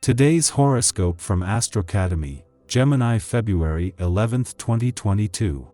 Today's horoscope from Astrocademy, Gemini, February 11, 2022.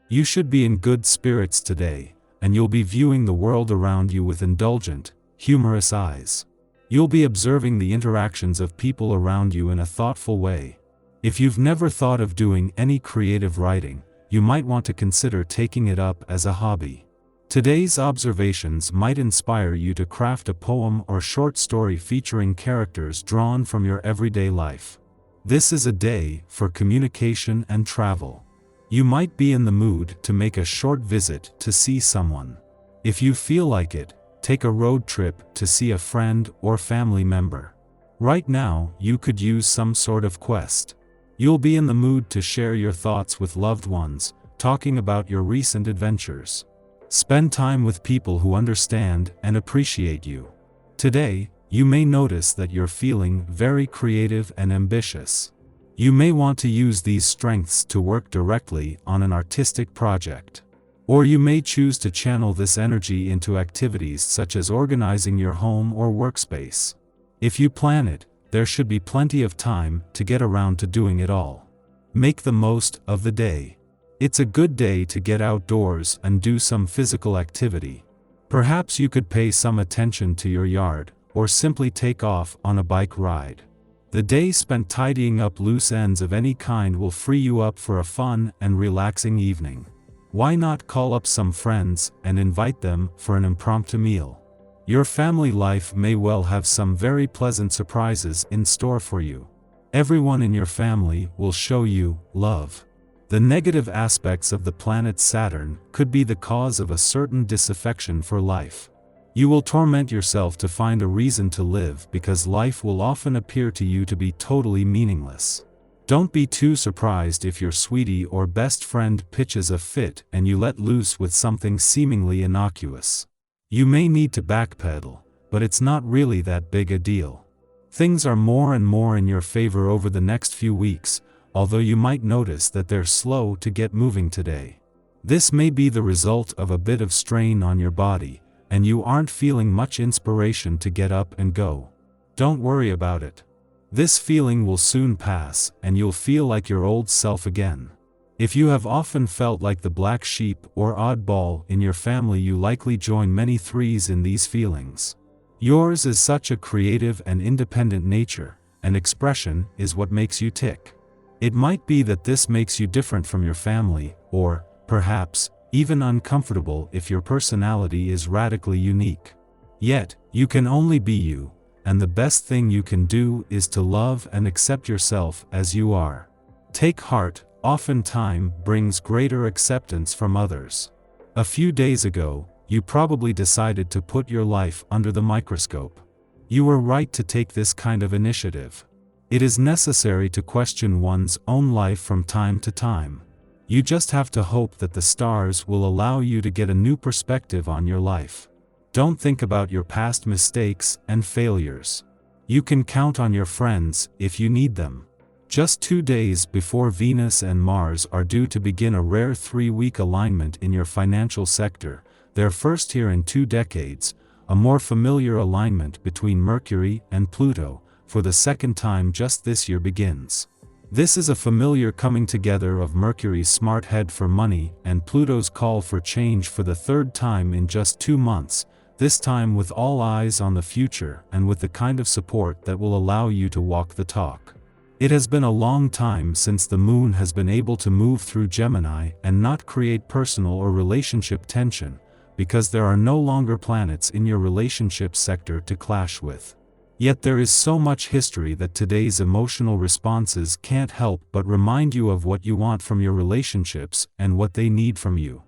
You should be in good spirits today, and you'll be viewing the world around you with indulgent, humorous eyes. You'll be observing the interactions of people around you in a thoughtful way. If you've never thought of doing any creative writing, you might want to consider taking it up as a hobby. Today's observations might inspire you to craft a poem or short story featuring characters drawn from your everyday life. This is a day for communication and travel. You might be in the mood to make a short visit to see someone. If you feel like it, take a road trip to see a friend or family member. Right now, you could use some sort of quest. You'll be in the mood to share your thoughts with loved ones, talking about your recent adventures. Spend time with people who understand and appreciate you. Today, you may notice that you're feeling very creative and ambitious. You may want to use these strengths to work directly on an artistic project. Or you may choose to channel this energy into activities such as organizing your home or workspace. If you plan it, there should be plenty of time to get around to doing it all. Make the most of the day. It's a good day to get outdoors and do some physical activity. Perhaps you could pay some attention to your yard, or simply take off on a bike ride. The day spent tidying up loose ends of any kind will free you up for a fun and relaxing evening. Why not call up some friends and invite them for an impromptu meal? Your family life may well have some very pleasant surprises in store for you. Everyone in your family will show you love. The negative aspects of the planet Saturn could be the cause of a certain disaffection for life. You will torment yourself to find a reason to live because life will often appear to you to be totally meaningless. Don't be too surprised if your sweetie or best friend pitches a fit and you let loose with something seemingly innocuous. You may need to backpedal, but it's not really that big a deal. Things are more and more in your favor over the next few weeks, although you might notice that they're slow to get moving today. This may be the result of a bit of strain on your body, and you aren't feeling much inspiration to get up and go. Don't worry about it. This feeling will soon pass, and you'll feel like your old self again. If you have often felt like the black sheep or oddball in your family, you likely join many threes in these feelings. Yours is such a creative and independent nature, and expression is what makes you tick. It might be that this makes you different from your family, or, perhaps, even uncomfortable if your personality is radically unique. Yet, you can only be you, and the best thing you can do is to love and accept yourself as you are. Take heart, often time brings greater acceptance from others. A few days ago, you probably decided to put your life under the microscope. You were right to take this kind of initiative. It is necessary to question one's own life from time to time. You just have to hope that the stars will allow you to get a new perspective on your life. Don't think about your past mistakes and failures. You can count on your friends if you need them. Just 2 days before Venus and Mars are due to begin a rare 3-week alignment in your financial sector, their first here in 2 decades, a more familiar alignment between Mercury and Pluto, for the second time just this year begins. This is a familiar coming together of Mercury's smart head for money and Pluto's call for change for the third time in just 2 months, this time with all eyes on the future and with the kind of support that will allow you to walk the talk. It has been a long time since the moon has been able to move through Gemini and not create personal or relationship tension, because there are no longer planets in your relationship sector to clash with. Yet there is so much history that today's emotional responses can't help but remind you of what you want from your relationships and what they need from you.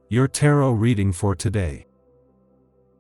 Your tarot reading for today.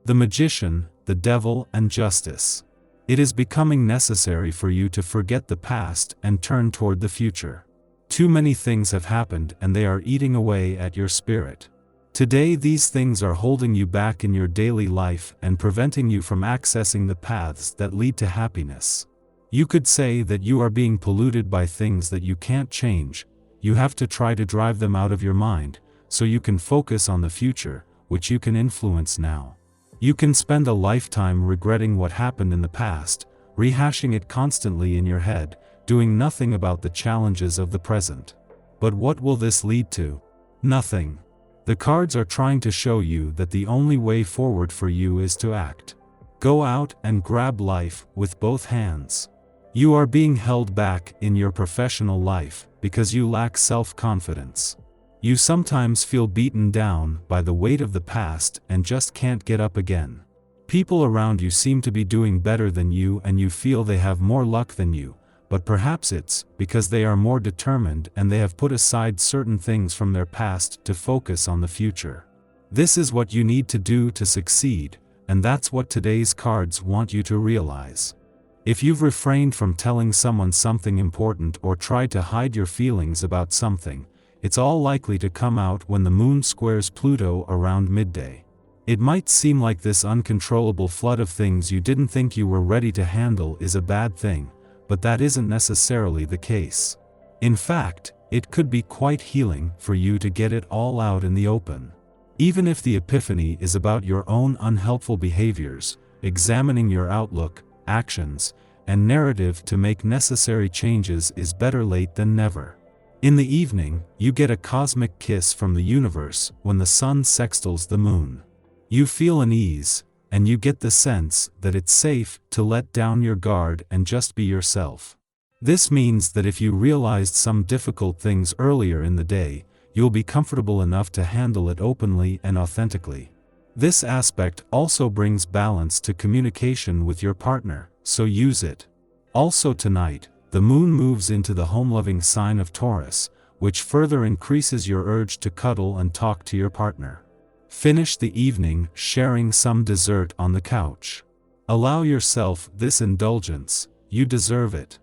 The Magician, the Devil, and Justice. It is becoming necessary for you to forget the past and turn toward the future. Too many things have happened and they are eating away at your spirit. Today these things are holding you back in your daily life and preventing you from accessing the paths that lead to happiness. You could say that you are being polluted by things that you can't change. You have to try to drive them out of your mind, so you can focus on the future, which you can influence now. You can spend a lifetime regretting what happened in the past, rehashing it constantly in your head, doing nothing about the challenges of the present. But what will this lead to? Nothing. The cards are trying to show you that the only way forward for you is to act. Go out and grab life with both hands. You are being held back in your professional life because you lack self-confidence. You sometimes feel beaten down by the weight of the past and just can't get up again. People around you seem to be doing better than you and you feel they have more luck than you, but perhaps it's because they are more determined and they have put aside certain things from their past to focus on the future. This is what you need to do to succeed, and that's what today's cards want you to realize. If you've refrained from telling someone something important or tried to hide your feelings about something, it's all likely to come out when the moon squares Pluto around midday. It might seem like this uncontrollable flood of things you didn't think you were ready to handle is a bad thing, but that isn't necessarily the case. In fact, it could be quite healing for you to get it all out in the open. Even if the epiphany is about your own unhelpful behaviors, examining your outlook, actions, and narrative to make necessary changes is better late than never. In the evening, you get a cosmic kiss from the universe when the sun sextiles the moon. You feel an ease, and you get the sense that it's safe to let down your guard and just be yourself. This means that if you realized some difficult things earlier in the day, you'll be comfortable enough to handle it openly and authentically. This aspect also brings balance to communication with your partner, so use it. Also tonight, the moon moves into the home-loving sign of Taurus, which further increases your urge to cuddle and talk to your partner. Finish the evening sharing some dessert on the couch. Allow yourself this indulgence, you deserve it.